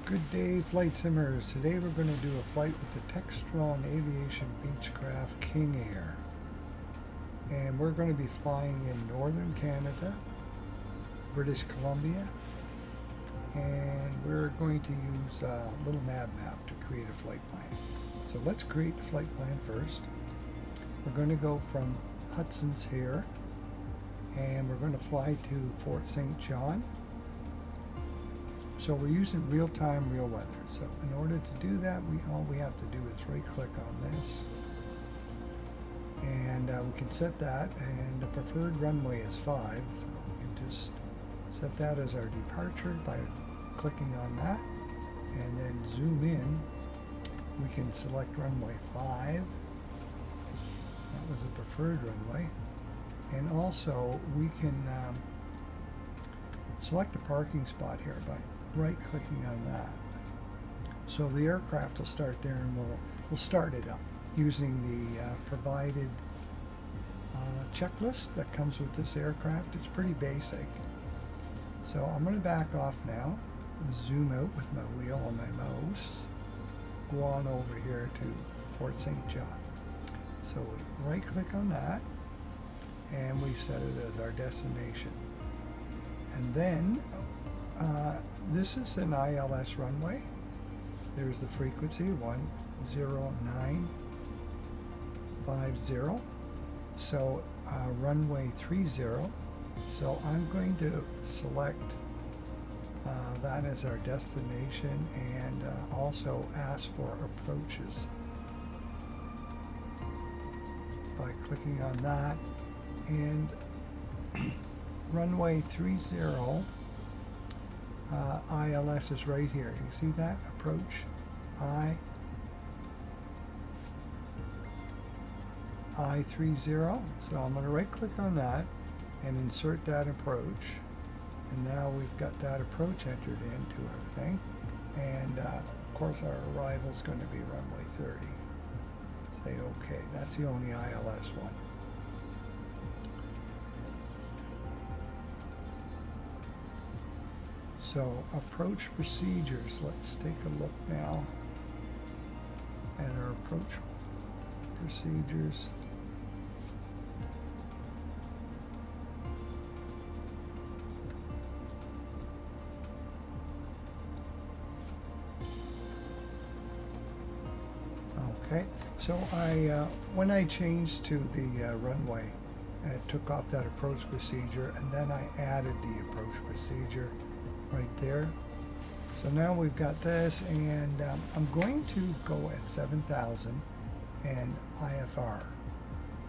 Good day, flight simmers. Today we're going to do a flight with the Textron Aviation Beechcraft King Air. And we're going to be flying in northern Canada, British Columbia, and we're going to use a little nav map to create a flight plan. So let's create the flight plan first. We're going to go from Hudson's here, and we're going to fly to Fort St. John. So we're using real-time, real weather. So in order to do that, all we have to do is right-click on this, and we can set that. And the preferred runway is 5, so we can just set that as our departure by clicking on that, and then zoom in. We can select runway 5. That was a preferred runway, and also we can select a parking spot here by right-clicking on that. So the aircraft will start there, and we'll start it up using the provided checklist that comes with this aircraft. It's pretty basic. So I'm going to back off now, zoom out with my wheel on my mouse, go on over here to Fort St. John. So we right-click on that, and we set it as our destination. And then this is an ILS runway. There's the frequency 10950. So runway 30. So I'm going to select that as our destination, and also ask for approaches by clicking on that. And runway 30 ILS is right here. You see that? Approach I30. So I'm going to right click on that and insert that approach, and now we've got that approach entered into our thing. And of course our arrival is going to be runway 30. Say okay. That's the only ILS one. So approach procedures, let's take a look now at our approach procedures. Okay, so when I changed to the runway, I took off that approach procedure, and then I added the approach procedure right there. So now we've got this, and I'm going to go at 7,000 and IFR,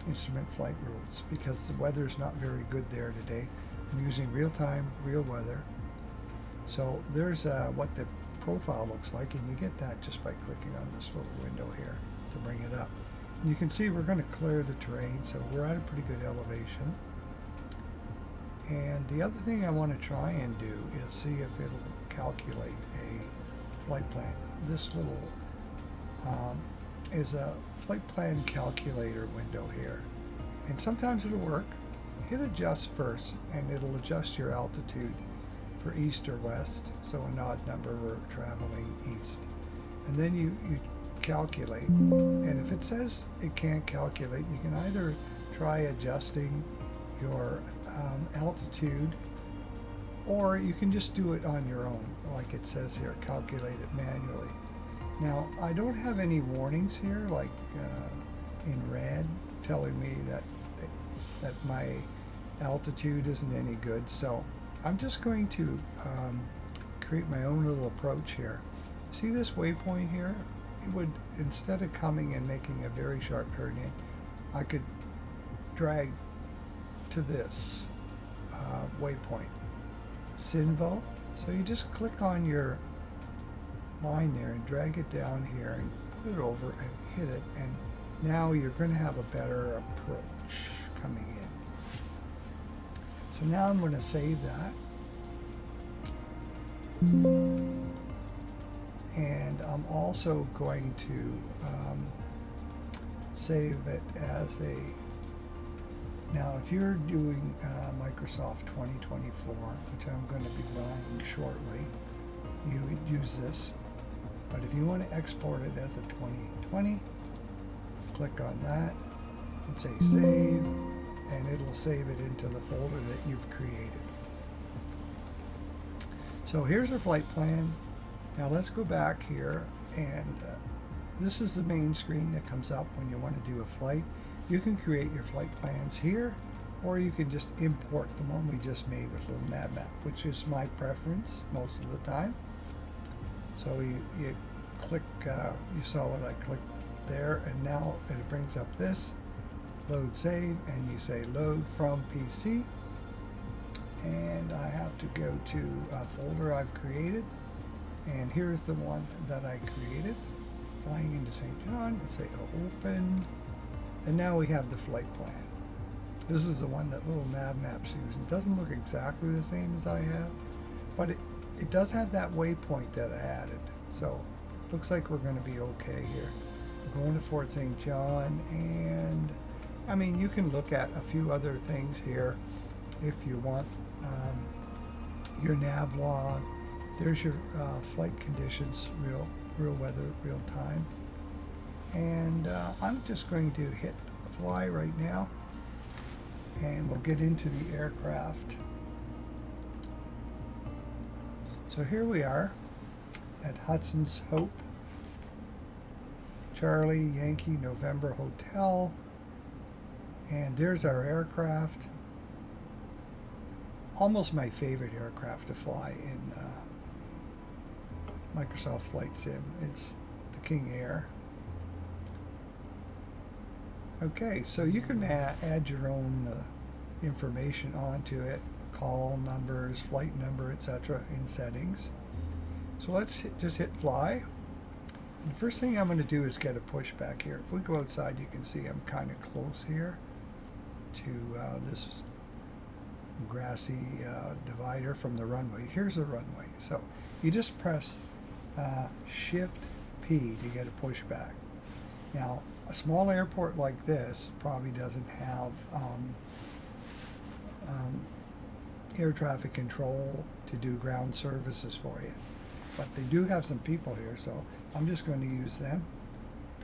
instrument flight rules, because the weather's not very good there today. I'm using real-time, real weather. So there's what the profile looks like, and you get that just by clicking on this little window here to bring it up. And you can see we're going to clear the terrain, so we're at a pretty good elevation. And the other thing I want to try and do is see if it'll calculate a flight plan. This little is a flight plan calculator window here. And sometimes it'll work. Hit adjust first, and it'll adjust your altitude for east or west. So an odd number, we're traveling east. And then you calculate. And if it says it can't calculate, you can either try adjusting your altitude, or you can just do it on your own, like it says here, calculate it manually. Now I don't have any warnings here, like in red, telling me that my altitude isn't any good. So I'm just going to create my own little approach here. See this waypoint here? It would, instead of coming and making a very sharp turn in, I could drag to this waypoint, Sinvo. So you just click on your line there and drag it down here and put it over and hit it, and now you're going to have a better approach coming in. So now I'm going to save that, and I'm also going to save it as a. Now, if you're doing Microsoft 2024, which I'm going to be running shortly, you would use this. But if you want to export it as a 2020, click on that and say save, and it'll save it into the folder that you've created. So here's our flight plan. Now let's go back here, and this is the main screen that comes up when you want to do a flight. You can create your flight plans here, or you can just import the one we just made with a little nav map, which is my preference most of the time. So you click, you saw what I clicked there, and now it brings up this, load save, and you say load from PC. And I have to go to a folder I've created, and here's the one that I created, flying into St. John. Let's say open, and now we have the flight plan. This is the one that little nav map's using. It doesn't look exactly the same as I have, but it does have that waypoint that I added, so looks like we're going to be okay here. We're going to Fort St. John, and I mean, you can look at a few other things here if you want. Your nav log, there's your flight conditions, real weather, real time, and I'm just going to hit fly right now, and we'll get into the aircraft. So here we are at Hudson's Hope, Charlie Yankee November Hotel, and there's our aircraft. Almost my favorite aircraft to fly in Microsoft Flight Sim. It's the King Air. Okay, so you can add your own information onto it, call numbers, flight number, etc. in settings. So let's just hit fly. And the first thing I'm going to do is get a pushback here. If we go outside, you can see I'm kind of close here to this grassy divider from the runway. Here's the runway. So you just press Shift P to get a pushback. Now, a small airport like this probably doesn't have air traffic control to do ground services for you, but they do have some people here, so I'm just going to use them.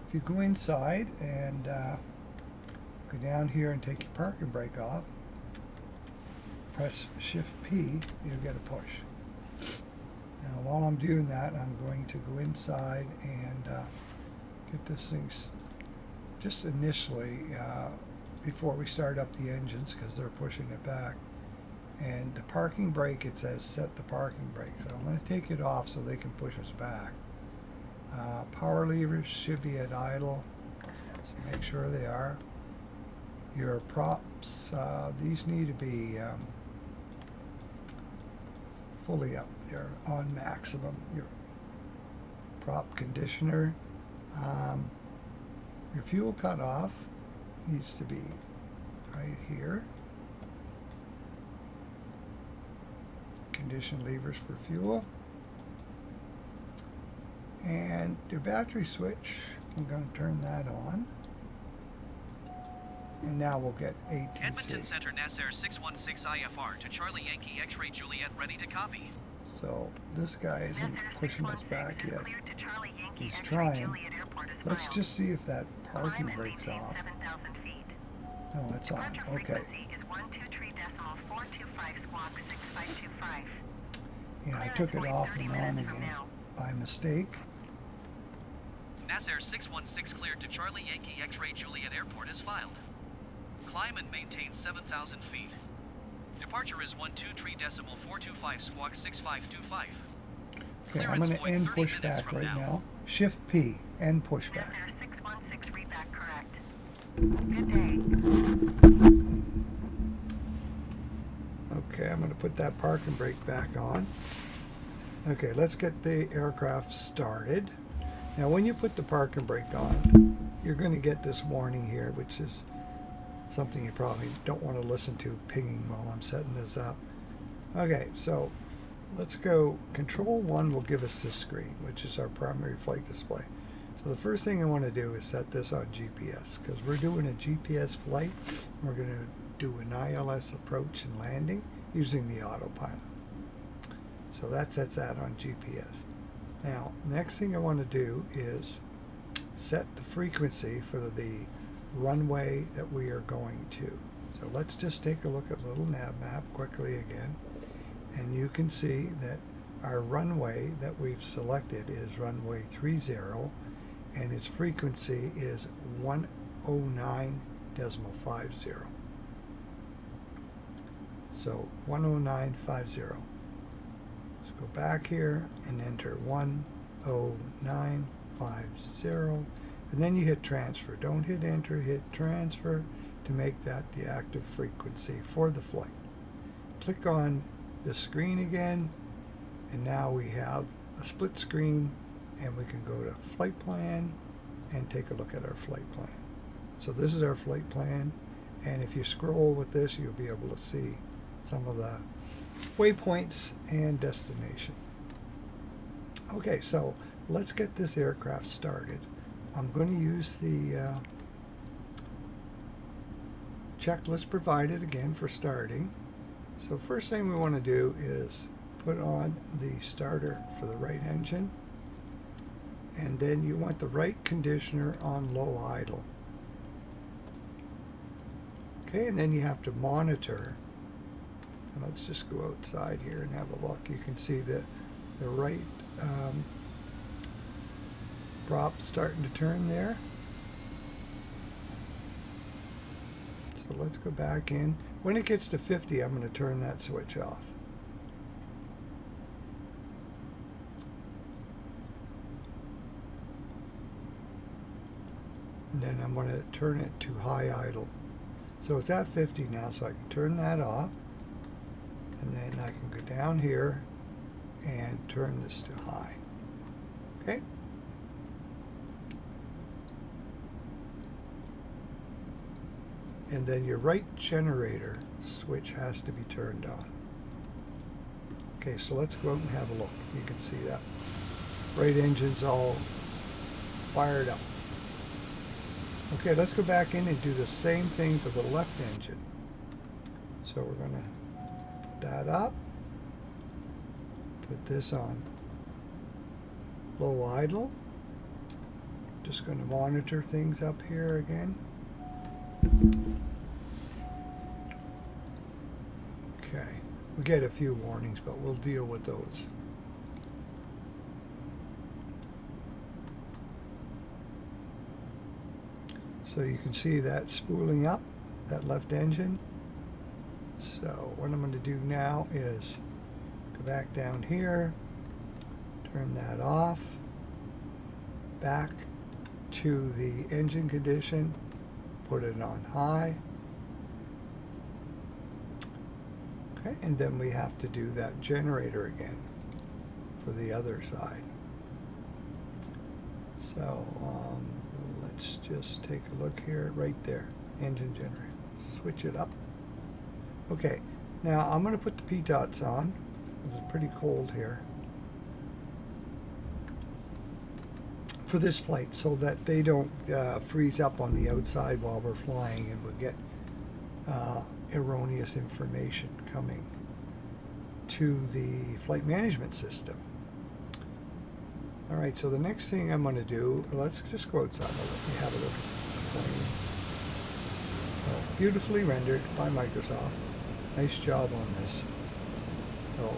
If you go inside and go down here and take your parking brake off, press Shift P, you'll get a push. Now while I'm doing that, I'm going to go inside and get this thing just initially before we start up the engines, because they're pushing it back. And the parking brake, it says set the parking brake, so I'm going to take it off so they can push us back. Power levers should be at idle, so make sure they are. Your props, these need to be fully up there on maximum. Your prop conditioner, your fuel cutoff needs to be right here. Condition levers for fuel, and your battery switch, I'm going to turn that on, and now we'll get ATC. Edmonton Center Nasser 616 IFR to Charlie Yankee X-ray Juliet, ready to copy. So this guy isn't pushing us back yet. He's trying. Let's just see if that parking brake's off. No, it's on. Okay. Yeah, I took it off and on again by mistake. Nasser 616 cleared to Charlie Yankee X-ray Juliet Airport is filed. Climb and maintain 7,000 feet. Departure is 123.425 squawk 6525. Okay, I'm going to end pushback right now. Shift P, end pushback. Nasser 616 readback correct. Good day. Okay, I'm going to put that parking brake back on. Okay, let's get the aircraft started. Now when you put the parking brake on, you're going to get this warning here, which is something you probably don't want to listen to pinging while I'm setting this up. Okay, so let's go. Control 1 will give us this screen, which is our primary flight display. So the first thing I want to do is set this on GPS, because we're doing a GPS flight. And we're going to do an ILS approach and landing using the autopilot. So that sets that on GPS. Now, next thing I want to do is set the frequency for the runway that we are going to. So let's just take a look at the little nav map quickly again. And you can see that our runway that we've selected is runway 30, and its frequency is 109.50. So 109.50. Let's go back here and enter 109.50, and then you hit transfer. Don't hit enter, hit transfer to make that the active frequency for the flight. Click on the screen again, and now we have a split screen, and we can go to flight plan and take a look at our flight plan. So this is our flight plan, and if you scroll with this, you'll be able to see some of the waypoints and destination. Okay, so let's get this aircraft started. I'm going to use the checklist provided again for starting. So first thing we want to do is put on the starter for the right engine, and then you want the right conditioner on low idle. Okay, and then you have to monitor. And let's just go outside here and have a look. You can see that the right prop starting to turn there. So let's go back in. When it gets to 50, I'm going to turn that switch off. And then I'm going to turn it to high idle. So it's at 50 now, so I can turn that off. And then I can go down here and turn this to high. Okay? And then your right generator switch has to be turned on. Okay, so let's go out and have a look. You can see that. Right engine's all fired up. Okay, let's go back in and do the same thing for the left engine. So we're going to put that up. Put this on low idle. Just going to monitor things up here again. Okay, we get a few warnings, but we'll deal with those. So you can see that spooling up, that left engine. So what I'm going to do now is go back down here, turn that off, back to the engine condition, put it on high. Okay, and then we have to do that generator again for the other side. So let's just take a look here, right there, engine generator. Switch it up. Okay, now I'm going to put the P-dots on. It's pretty cold here for this flight, so that they don't freeze up on the outside while we're flying, and we'll get erroneous information coming to the flight management system. All right, so the next thing I'm going to do, let's just go outside and let me have a look at the plane. So, beautifully rendered by Microsoft. Nice job on this. So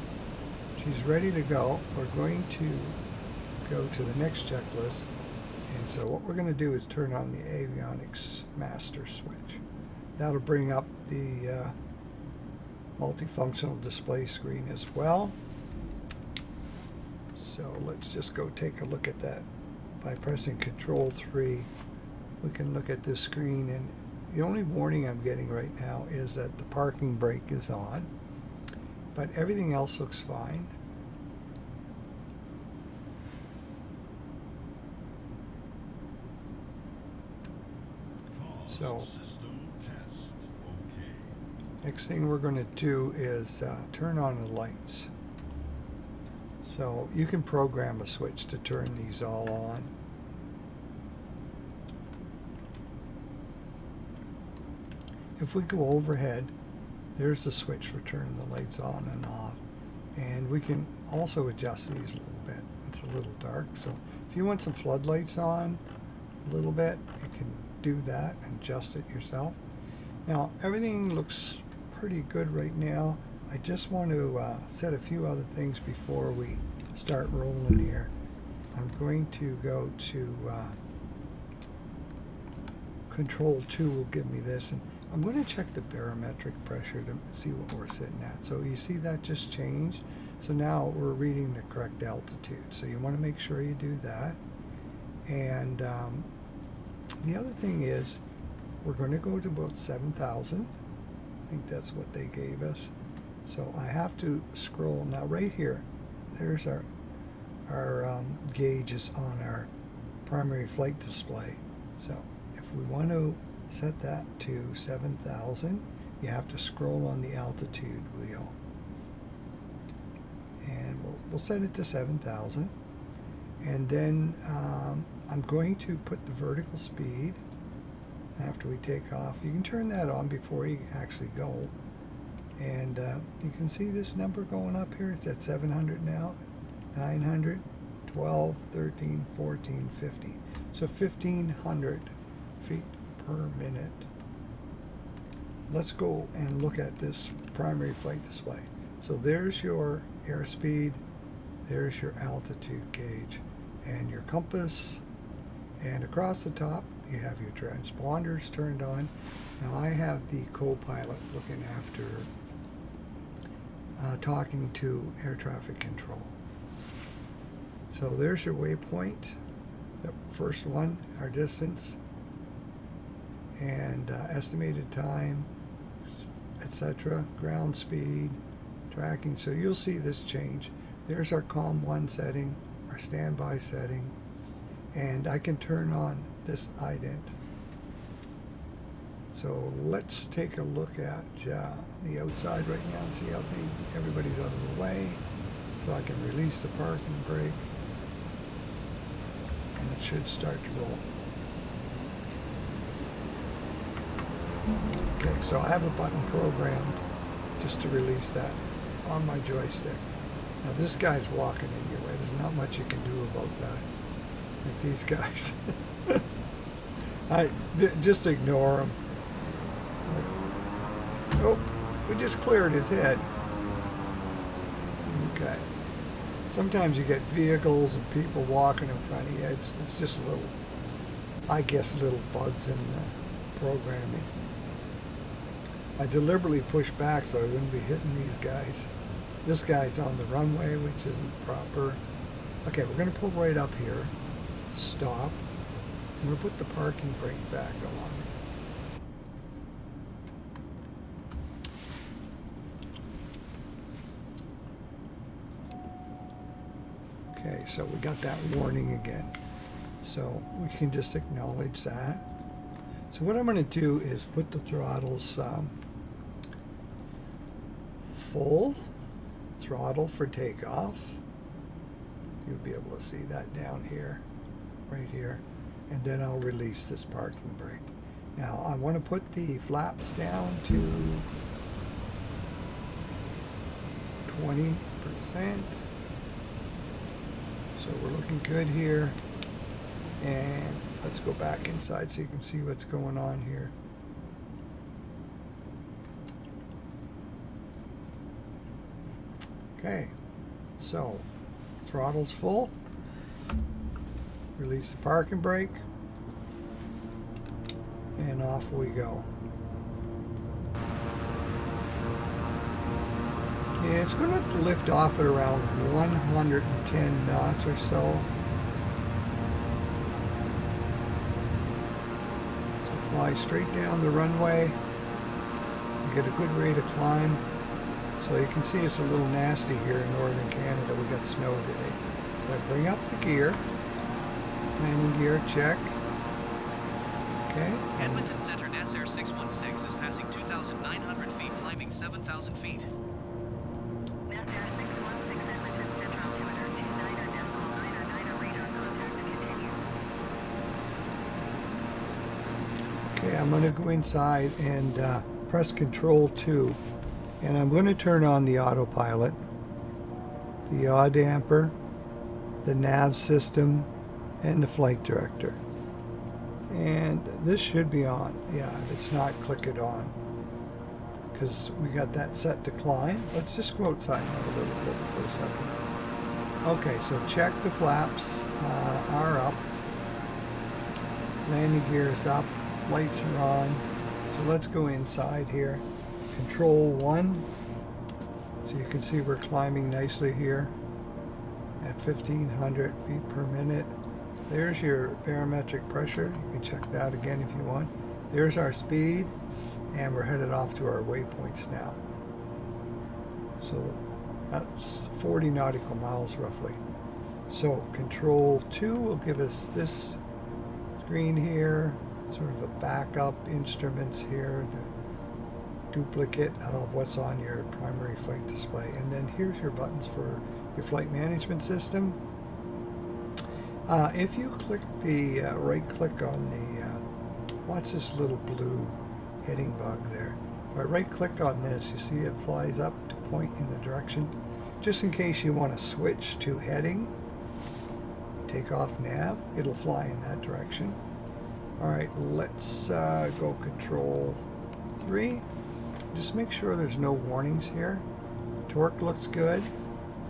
she's ready to go. We're going to go to the next checklist. And so what we're going to do is turn on the avionics master switch. That'll bring up the multifunctional display screen as well. So let's just go take a look at that. By pressing Control 3, we can look at this screen, and the only warning I'm getting right now is that the parking brake is on, but everything else looks fine. So next thing we're going to do is turn on the lights. So you can program a switch to turn these all on. If we go overhead, there's the switch for turning the lights on and off. And we can also adjust these a little bit. It's a little dark, so if you want some floodlights on a little bit, you can do that and adjust it yourself. Now everything looks pretty good right now. I just want to set a few other things before we start rolling here. I'm going to go to Control 2 will give me this, and I'm going to check the barometric pressure to see what we're sitting at. So you see that just changed. So now we're reading the correct altitude. So you want to make sure you do that. And the other thing is we're going to go to about 7,000. I think that's what they gave us. So I have to scroll. Now right here, there's our gauges on our primary flight display. So if we want to set that to 7,000, you have to scroll on the altitude wheel. And we'll set it to 7,000. And then I'm going to put the vertical speed after we take off. You can turn that on before you actually go. And you can see this number going up here. It's at 700 now, 900, 12, 13, 14, 15. So 1,500 feet per minute. Let's go and look at this primary flight display. So there's your airspeed, there's your altitude gauge, and your compass. And across the top, you have your transponders turned on. Now I have the co-pilot looking after talking to air traffic control. So there's your waypoint, the first one, our distance, and estimated time, etc., ground speed, tracking. So you'll see this change. There's our COM 1 setting, our standby setting, and I can turn on this ident. So let's take a look at the outside right now and see how everybody's out of the way. So I can release the parking brake, and it should start to roll. Okay, so I have a button programmed just to release that on my joystick. Now this guy's walking in your way. There's not much you can do about that. Like these guys. Just ignore them. Oh, we just cleared his head. Okay. Sometimes you get vehicles and people walking in front of you. It's just little, I guess, little bugs in the programming. I deliberately pushed back so I wouldn't be hitting these guys. This guy's on the runway, which isn't proper. Okay, we're going to pull right up here. Stop. I'm going to put the parking brake back on. Okay, so we got that warning again. So we can just acknowledge that. So what I'm going to do is put the throttles full throttle for takeoff. You'll be able to see that down here, right here. And then I'll release this parking brake. Now I want to put the flaps down to 20%. So we're looking good here. And let's go back inside so you can see what's going on here. Okay, so throttle's full. Release the parking brake. And off we go. Yeah, it's going to lift off at around 110 knots or so. Fly straight down the runway. You get a good rate of climb. So you can see it's a little nasty here in northern Canada. We got snow today. But bring up the gear. Landing gear, check. Okay. Edmonton Center NASAir 616 is passing 2,900 feet, climbing 7,000 feet. NASAir 616 Edmonton Center altimeter 29.999 radar contact continues. Okay, I'm going to go inside and press Control 2. And I'm going to turn on the autopilot. the yaw damper, the nav system, and the flight director. And this should be on. Yeah, if it's not, click it on, because we got that set to climb. Let's just go outside a little bit for a second. Okay, so check the flaps are up. Landing gear is up. Lights are on. So let's go inside here. Control 1. So you can see we're climbing nicely here at 1,500 feet per minute. There's your barometric pressure. You can check that again if you want. There's our speed, and we're headed off to our waypoints now. So that's 40 nautical miles roughly. So Control 2 will give us this screen here, sort of a backup instruments here, the duplicate of what's on your primary flight display. And then here's your buttons for your flight management system. If you click the right click on the, watch this little blue heading bug there. If I right click on this, you see it flies up to point in the direction. Just in case you want to switch to heading, takeoff nav, it'll fly in that direction. Alright, let's go Control 3. Just make sure there's no warnings here. Torque looks good.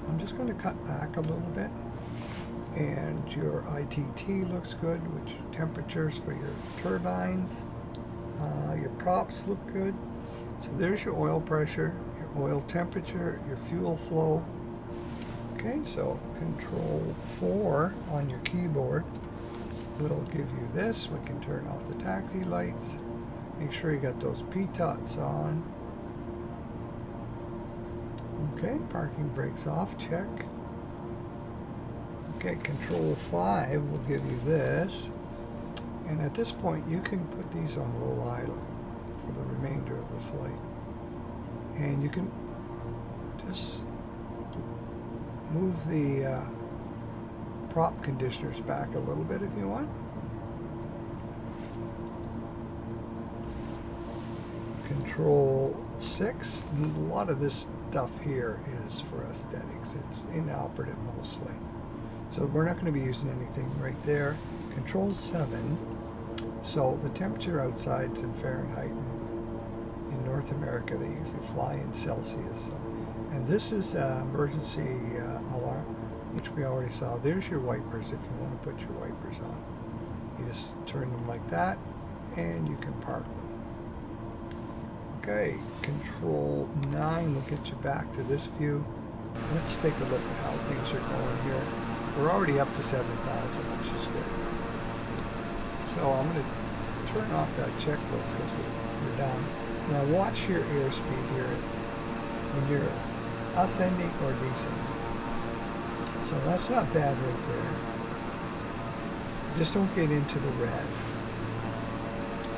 I'm just going to cut back a little bit. And your ITT looks good, which temperatures for your turbines. Your props look good. So there's your oil pressure, your oil temperature, your fuel flow. Okay, so Control 4 on your keyboard will give you this. We can turn off the taxi lights. Make sure you got those PTOTs on. Okay, parking brakes off, check. Okay, Control 5 will give you this. And at this point, you can put these on low idle for the remainder of the flight. And you can just move the prop conditioners back a little bit if you want. Control 6. A lot of this stuff here is for aesthetics. It's inoperative mostly. So we're not going to be using anything right there. Control 7. So the temperature outside's in Fahrenheit. In North America, they usually fly in Celsius. So, and this is emergency alarm, which we already saw. There's your wipers if you want to put your wipers on. You just turn them like that, and you can park them. Okay, Control 9 will get you back to this view. Let's take a look at how things are going here. We're already up to 7,000, which is good. So I'm going to turn off that checklist because we're done. Now watch your airspeed here when you're ascending or descending. So that's not bad right there. Just don't get into the red.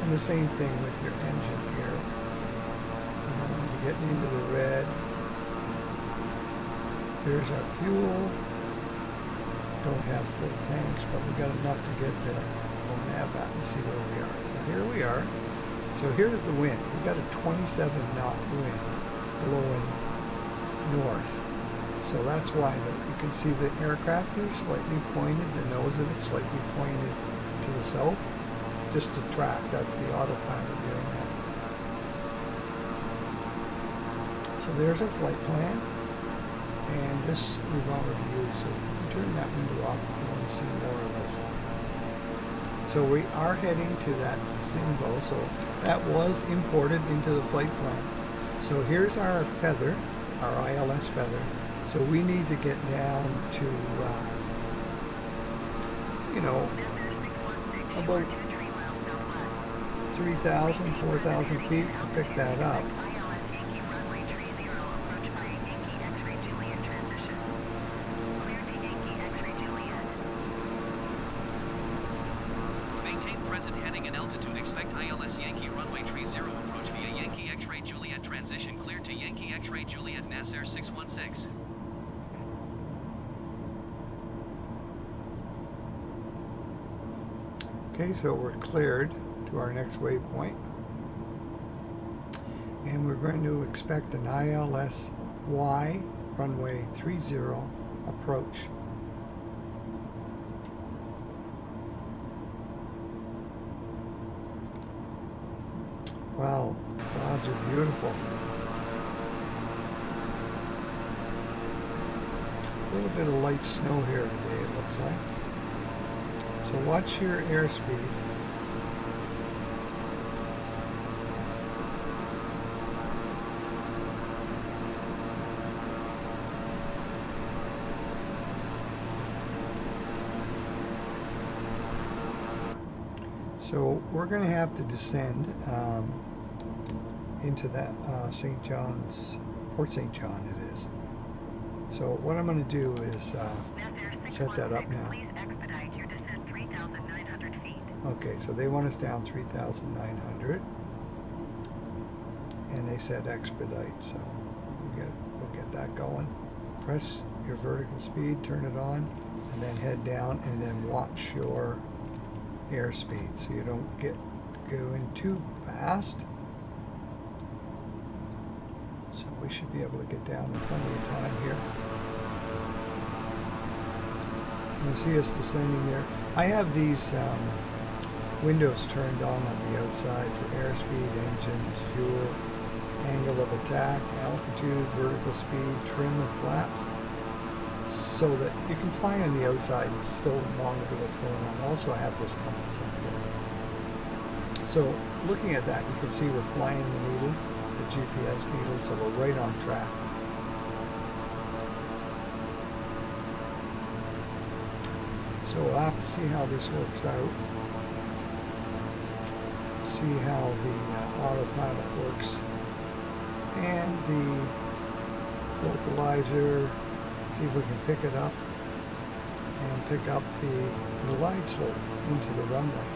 And the same thing with your engine here. You're getting into the red. There's our fuel. Don't have full tanks, but we got enough to get there. We'll nav out and see where we are. So here we are. So here's the wind. We've got a 27 knot wind blowing north. So that's why you can see the aircraft here slightly pointed, the nose of it slightly pointed to the south. Just to track. That's the autopilot doing that. So there's our flight plan. And this we've already used. So turn that window off if you want to see more of this. So we are heading to that symbol. So that was imported into the flight plan. So here's our feather, our ILS feather. So we need to get down to, you know, about 3,000, 4,000 feet to pick that up. Maintain present heading and altitude. Expect ILS Yankee runway 30 approach via Yankee X-ray Juliet transition cleared to Yankee X-ray Juliet Nasser 616. Okay, so we're cleared to our next waypoint. And we're going to expect an ILS Y runway 30 approach. Wow, clouds are beautiful. A little bit of light snow here today, it looks like. So watch your airspeed. So we're going to have to descend into that St. John's, Port St. John it is. So what I'm going to do is set that up now. Please expedite your descent 3,900 feet. Okay, so they want us down 3,900, and they said expedite, so we'll get that going. Press your vertical speed, turn it on, and then head down, and then watch your airspeed so you don't go in too fast. So we should be able to get down in plenty of time here. You see us descending there. I have these windows turned on the outside for airspeed, engines, fuel, angle of attack, altitude, vertical speed, trim, and flaps, so that you can fly on the outside and still monitor what's going on. Also, I have this compass up here. So looking at that, you can see we're flying the needle, the GPS needle, so we're right on track. So we'll have to see how this works out. See how the autopilot works. And the localizer, see if we can pick it up and pick up the glide slope into the runway.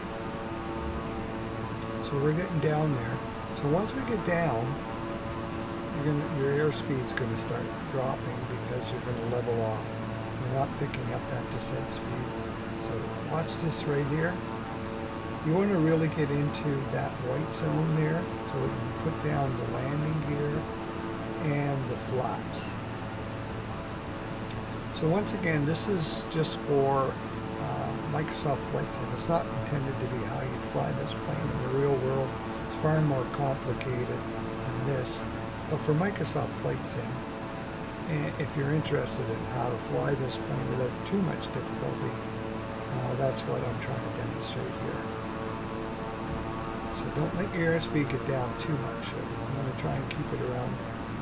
So we're getting down there. So once we get down, your airspeed's going to start dropping because you're going to level off. You're not picking up that descent speed. So watch this right here. You want to really get into that white zone there so you can put down the landing gear and the flaps. So once again, this is just for Microsoft Flight Sim. It's not intended to be how you fly this plane in the real world. It's far more complicated than this. But for Microsoft Flight Sim, if you're interested in how to fly this plane without too much difficulty, that's what I'm trying to demonstrate here. So don't let your airspeed get down too much. I'm going to try and keep it around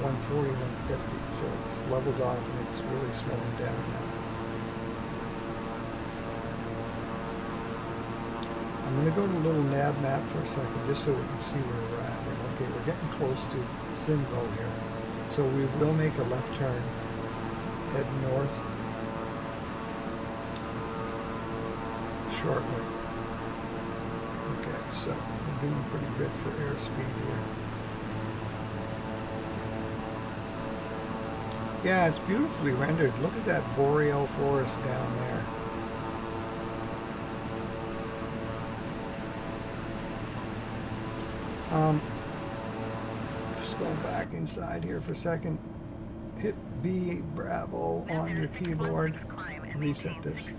140, 150. So it's leveled off and it's really slowing down now. I'm going to go to a little nav map for a second just so we can see where we're at. Okay, we're getting close to Sinvo here. So we will make a left turn, head north shortly. Okay, so we're doing pretty good for airspeed here. Yeah, it's beautifully rendered. Look at that boreal forest down there. Just going back inside here for a second. Hit B, Bravo on your keyboard. Reset this.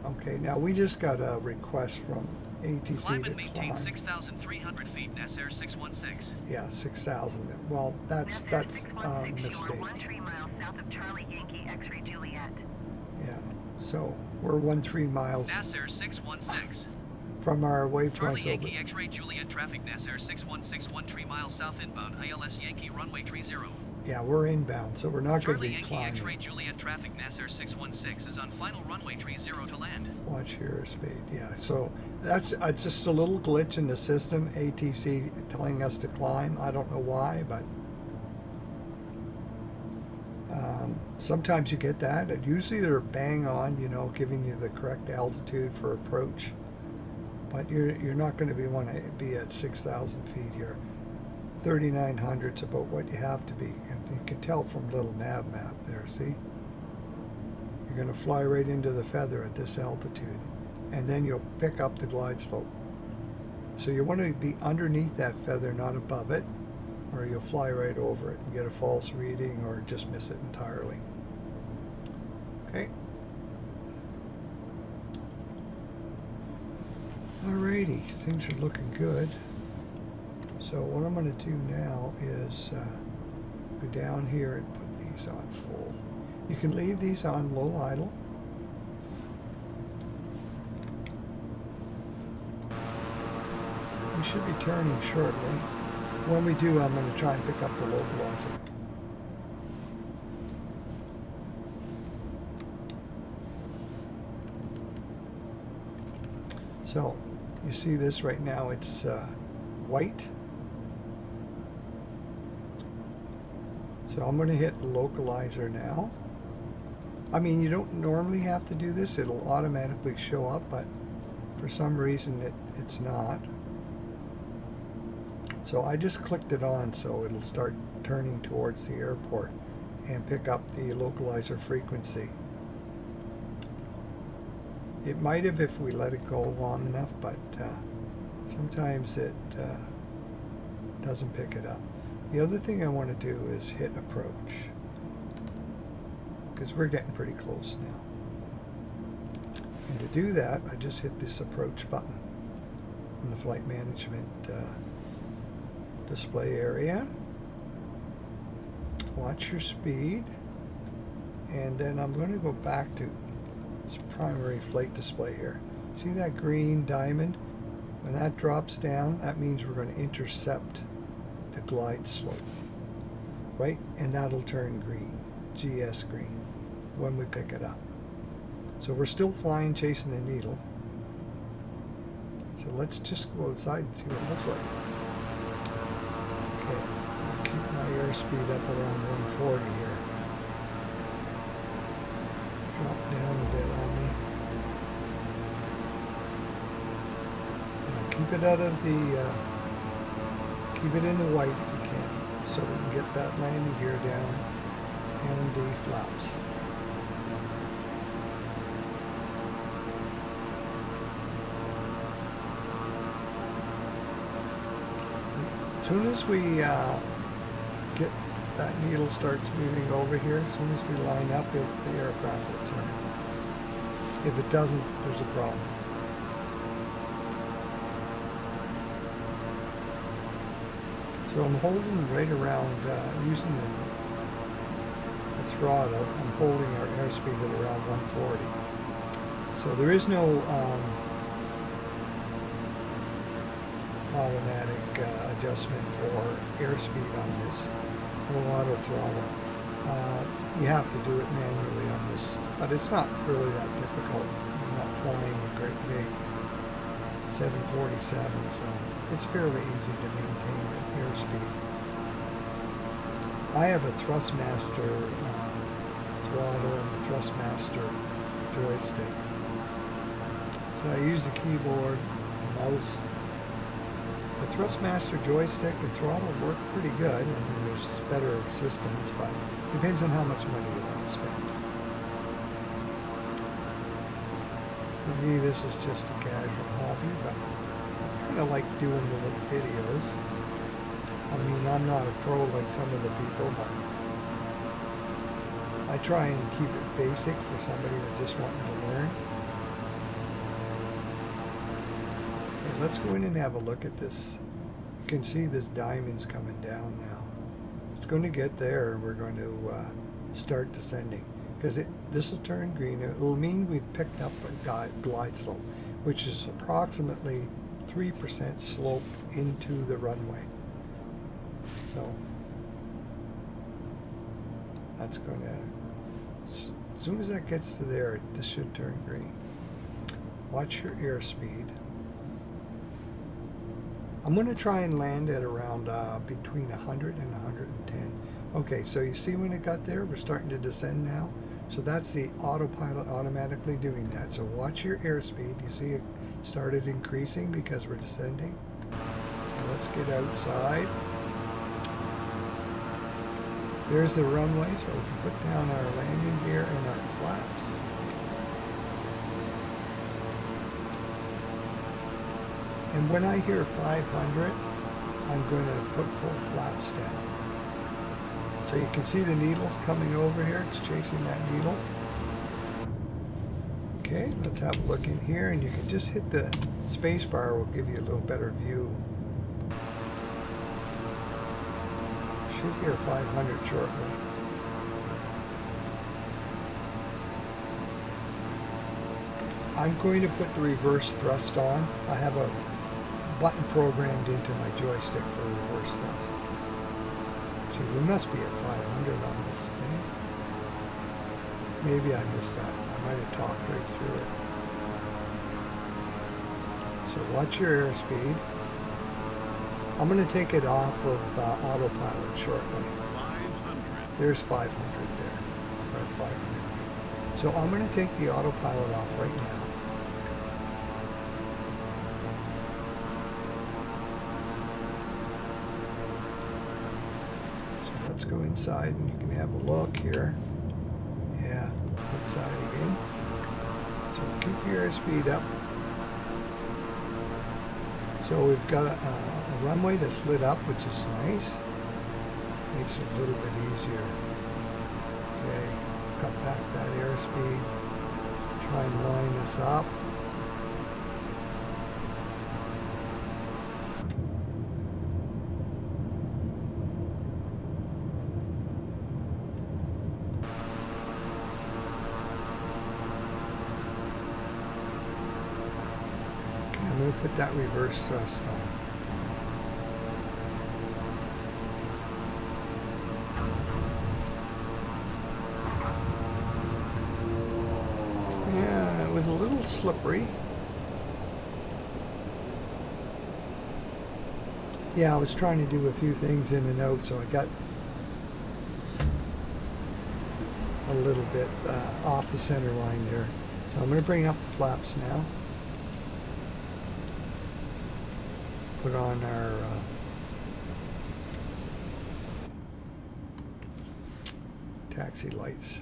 Okay, now we just got a request from ATC Climb to and maintain climb. 6,300 feet in SR 616. Yeah, 6,000. Well, that's a mistake. 13 miles south of Charlie Yankee X-ray Juliet. Yeah, so we're 13 miles NASAir 616. from our waypoint. Charlie So Yankee X-ray Juliet traffic NASAir 616 13 miles south inbound ILS Yankee runway 30. yeah, we're inbound, so we're not going to Charlie be Yankee X-ray climbing. Juliet traffic NASAir 616 is on final runway 30 to land. Watch your speed. Yeah, so that's just a little glitch in the system. ATC telling us to climb. I don't know why, but sometimes you get that. And usually they're bang on, you know, giving you the correct altitude for approach. But you're not going to want to be at 6,000 feet here. 3,900 is about what you have to be. And you can tell from little nav map there, see? You're going to fly right into the feather at this altitude. And then you'll pick up the glide slope. So you want to be underneath that feather, not above it. or you'll fly right over it and get a false reading or just miss it entirely. Okay. Alrighty, things are looking good. So what I'm going to do now is go down here and put these on full. You can leave these on low idle. We should be turning shortly. When we do, I'm going to try and pick up the localizer. So, you see this right now, it's white. So I'm going to hit the localizer now. I mean, you don't normally have to do this. It'll automatically show up, but for some reason it's not. So I just clicked it on so it'll start turning towards the airport and pick up the localizer frequency. It might have if we let it go long enough, but sometimes it doesn't pick it up. The other thing I want to do is hit approach, because we're getting pretty close now. And to do that, I just hit this approach button in the flight management display area. Watch your speed, and then I'm going to go back to this primary flight display here. See that green diamond? When that drops down, that means we're going to intercept the glide slope, right? And that'll turn green, GS green, when we pick it up. So we're still flying, chasing the needle. So let's just go outside and see what it looks like. Okay, I'll keep my airspeed up around 140 here. Drop down a bit on me. Now keep it out of the, keep it in the white if you can, so we can get that landing gear down and the flaps. As soon as we get that needle starts moving over here, as soon as we line up, the aircraft will turn. If it doesn't, there's a problem. So I'm holding right around, using the throttle, I'm holding our airspeed at around 140. So there is no automatic adjustment for airspeed on this, no auto throttle. You have to do it manually on this, but it's not really that difficult. I'm not flying a great big 747, so it's fairly easy to maintain an airspeed. I have a Thrustmaster throttle and a Thrustmaster joystick. So I use the keyboard, the mouse. The Thrustmaster joystick and throttle work pretty good, and there's better systems, but it depends on how much money you want to spend. For me, this is just a casual hobby, but I kind of like doing the little videos. I mean, I'm not a pro like some of the people, but I try and keep it basic for somebody that just wants to learn. Okay, let's go in and have a look at this. You can see this diamond's coming down now. It's going to get there, and we're going to start descending. Because this will turn green. It will mean we've picked up a glide slope, which is approximately 3% slope into the runway. So that's going to, as soon as that gets to there, this should turn green. Watch your airspeed. I'm going to try and land at around between 100 and 110. Okay, so you see when it got there, we're starting to descend now. So that's the autopilot automatically doing that. So watch your airspeed. You see it started increasing because we're descending. So let's get outside. There's the runway, so we can put down our landing gear and our flaps. And when I hear 500, I'm going to put full flaps down. So you can see the needles coming over here. It's chasing that needle. Okay, let's have a look in here, and you can just hit the space bar. Will give you a little better view. Should hear 500 shortly. I'm going to put the reverse thrust on. I have a button programmed into my joystick for reverse thrust. Gee, we must be at 500 on this thing. Maybe I missed that. I might have talked right through it. So watch your airspeed. I'm going to take it off of autopilot shortly. 500. There's 500 there. Or 500. So I'm going to take the autopilot off right now. Let's go inside and you can have a look here. Yeah, inside again. So keep your airspeed up. So we've got a runway that's lit up, which is nice. Makes it a little bit easier. Okay, cut back that airspeed. Try and line this up. I'm going to put that reverse thrust on. Yeah, it was a little slippery. Yeah, I was trying to do a few things in and out, so I got a little bit off the center line there. So I'm going to bring up the flaps now. Put on our taxi lights.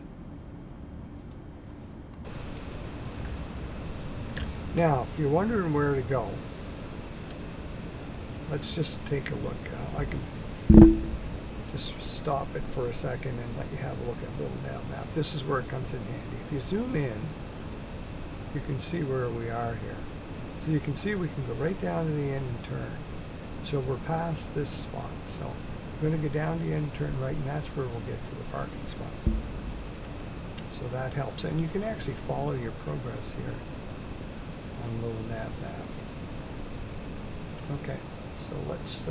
Now, if you're wondering where to go, let's just take a look. I can just stop it for a second and let you have a look at a little nav map. This is where it comes in handy. If you zoom in, you can see where we are here. So you can see we can go right down to the end and turn. So we're past this spot. So we're going to go down to the end and turn right, and that's where we'll get to the parking spot. So that helps. And you can actually follow your progress here on a little nav map. Okay, so let's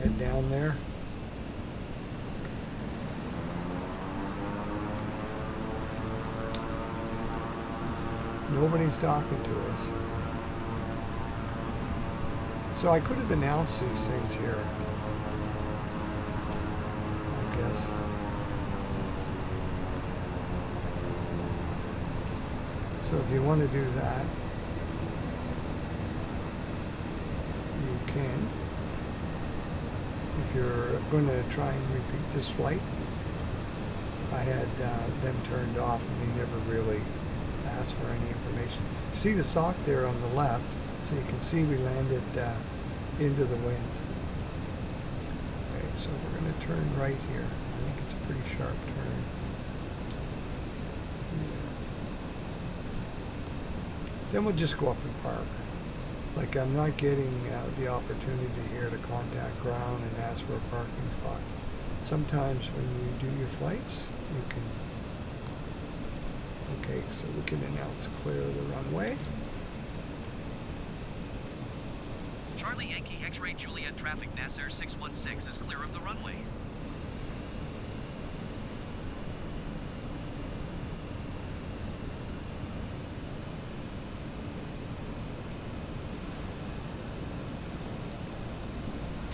head down there. Nobody's talking to us. So I could have announced these things here, I guess. So if you want to do that, you can. If you're going to try and repeat this flight, I had them turned off and they never really ask for any information. See the sock there on the left, so you can see we landed into the wind. Okay, so we're going to turn right here. I think it's a pretty sharp turn. Yeah. Then we'll just go up and park. Like, I'm not getting the opportunity here to contact ground and ask for a parking spot. Sometimes when you do your flights, you can. Okay, so we can announce clear of the runway. Charlie Yankee X-Ray Juliet traffic Nasser 616 is clear of the runway.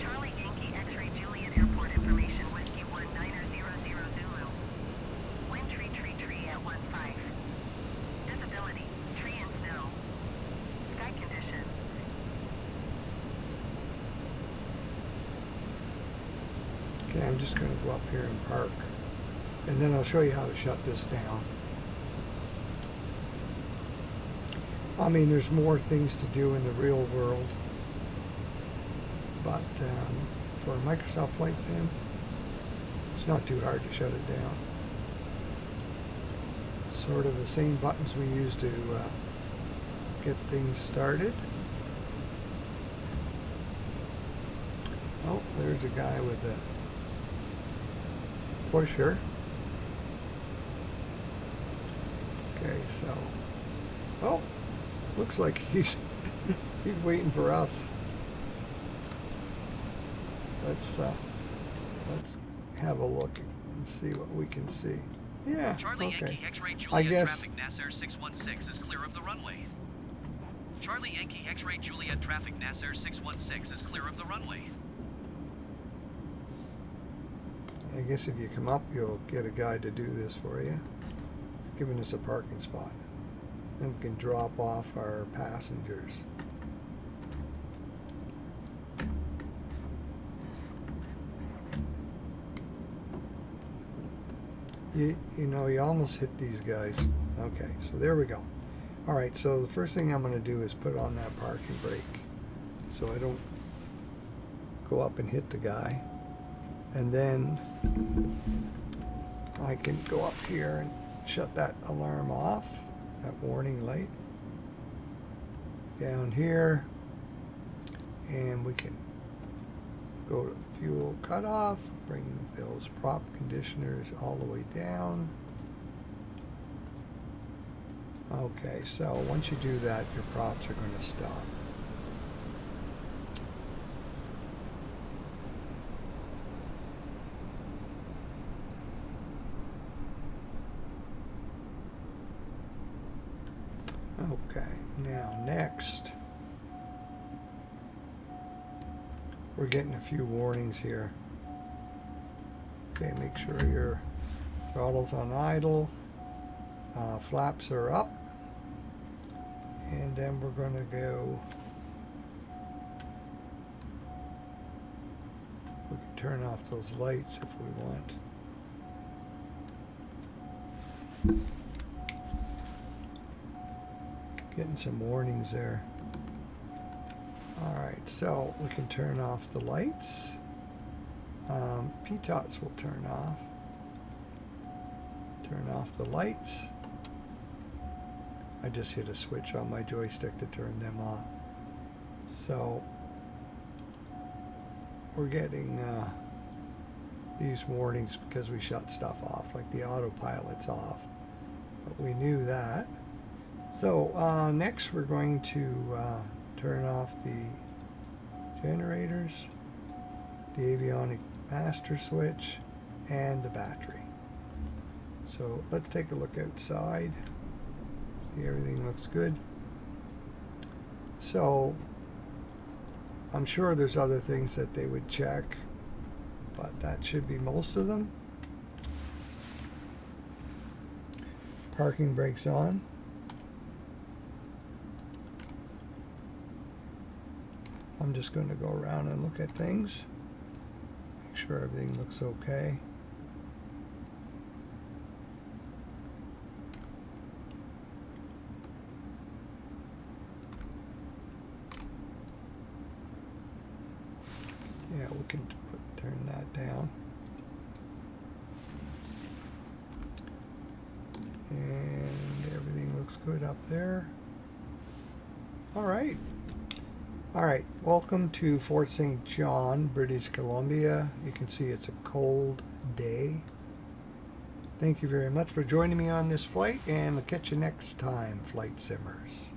Charlie Yankee X-Ray Juliet Airport information, Whiskey 1900 Zulu. Wind tree at 15. Visibility, tree and snow. Sky conditions. Okay, I'm just going to go up here and park. And then I'll show you how to shut this down. I mean, there's more things to do in the real world but for Microsoft Flight Sim, it's not too hard to shut it down. Sort of the same buttons we use to get things started. Oh, there's a guy with a pusher. Okay, so, oh, looks like he's waiting for us. Let's have a look and see what we can see. Yeah, Charlie okay. Yankee X-ray I Juliet guess traffic Nasser 616 is clear of the runway. Charlie Yankee X-ray Juliet traffic Nasser 616 is clear of the runway. if you come up, you'll get a guy to do this for you, giving us a parking spot. Then we can drop off our passengers. You know, you almost hit these guys. Okay, so there we go. Alright, so the first thing I'm going to do is put on that parking brake so I don't go up and hit the guy. And then I can go up here and shut that alarm off, that warning light. Down here, and we can go to fuel cutoff, bring those prop conditioners all the way down. Okay, so once you do that, your props are going to stop. Okay, now next, we're getting a few warnings here. Okay, make sure your throttle's on idle, flaps are up, and then we're going to go, we can turn off those lights if we want. Getting some warnings there. Alright, so we can turn off the lights. PTOTs will turn off. Turn off the lights. I just hit a switch on my joystick to turn them off. So we're getting these warnings because we shut stuff off, like the autopilot's off. But we knew that. So next we're going to turn off the generators, the avionic master switch, and the battery. So let's take a look outside. See, everything looks good. So I'm sure there's other things that they would check, but that should be most of them. Parking brakes on. I'm just going to go around and look at things, make sure everything looks okay. Yeah, we can turn that down. And everything looks good up there. All right. Alright, welcome to Fort St. John, British Columbia. You can see it's a cold day. Thank you very much for joining me on this flight, and I'll catch you next time, Flight Simmers.